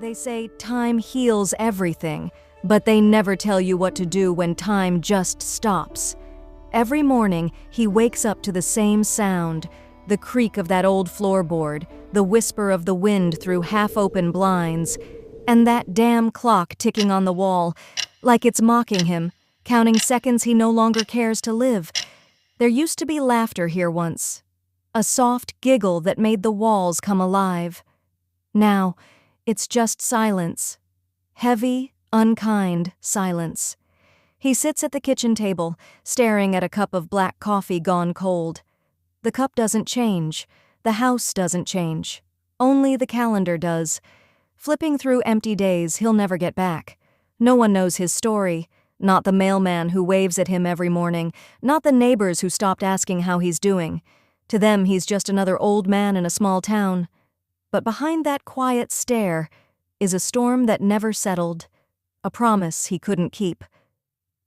They say time heals everything, but they never tell you what to do when time just stops. Every morning, he wakes up to the same sound, the creak of that old floorboard, the whisper of the wind through half-open blinds, and that damn clock ticking on the wall, like it's mocking him, counting seconds he no longer cares to live. There used to be laughter here once, a soft giggle that made the walls come alive. Now, it's just silence. Heavy, unkind silence. He sits at the kitchen table, staring at a cup of black coffee gone cold. The cup doesn't change. The house doesn't change. Only the calendar does. Flipping through empty days he'll never get back. No one knows his story. Not the mailman who waves at him every morning. Not the neighbors who stopped asking how he's doing. To them, he's just another old man in a small town. But behind that quiet stare is a storm that never settled, a promise he couldn't keep,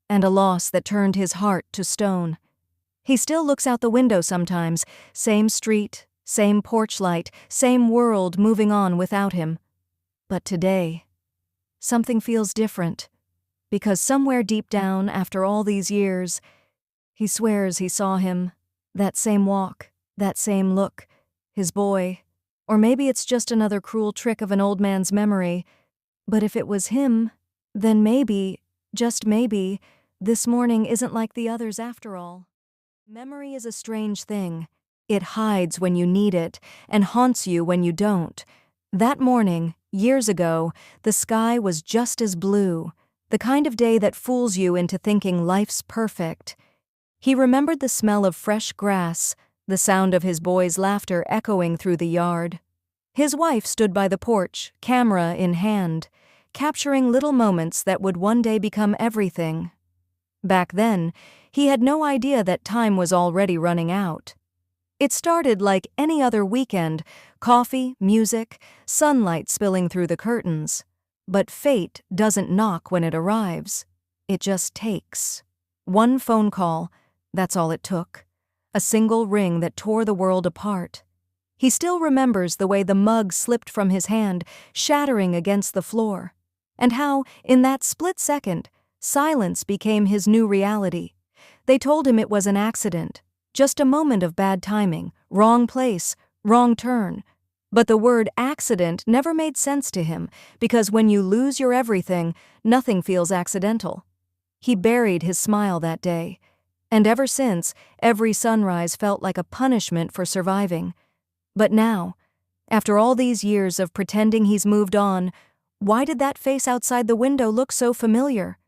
and a loss that turned his heart to stone. He still looks out the window sometimes, same street, same porch light, same world moving on without him. But today, something feels different, because somewhere deep down, after all these years, he swears he saw him, that same walk, that same look, his boy. Or maybe it's just another cruel trick of an old man's memory. But if it was him, then maybe, just maybe, this morning isn't like the others after all. Memory is a strange thing. It hides when you need it and haunts you when you don't. That morning, years ago, the sky was just as blue, the kind of day that fools you into thinking life's perfect. He remembered the smell of fresh grass, the sound of his boy's laughter echoing through the yard. His wife stood by the porch, camera in hand, capturing little moments that would one day become everything. Back then, he had no idea that time was already running out. It started like any other weekend, coffee, music, sunlight spilling through the curtains. But fate doesn't knock when it arrives. It just takes. One phone call, that's all it took. A single ring that tore the world apart. He still remembers the way the mug slipped from his hand, shattering against the floor, and how, in that split second, silence became his new reality. They told him it was an accident, just a moment of bad timing, wrong place, wrong turn. But the word accident never made sense to him, because when you lose your everything, nothing feels accidental. He buried his smile that day. And ever since, every sunrise felt like a punishment for surviving. But now, after all these years of pretending he's moved on, why did that face outside the window look so familiar?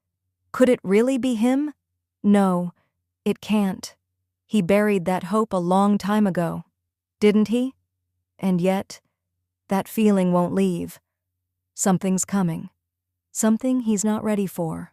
Could it really be him? No, it can't. He buried that hope a long time ago, didn't he? And yet, that feeling won't leave. Something's coming. Something he's not ready for.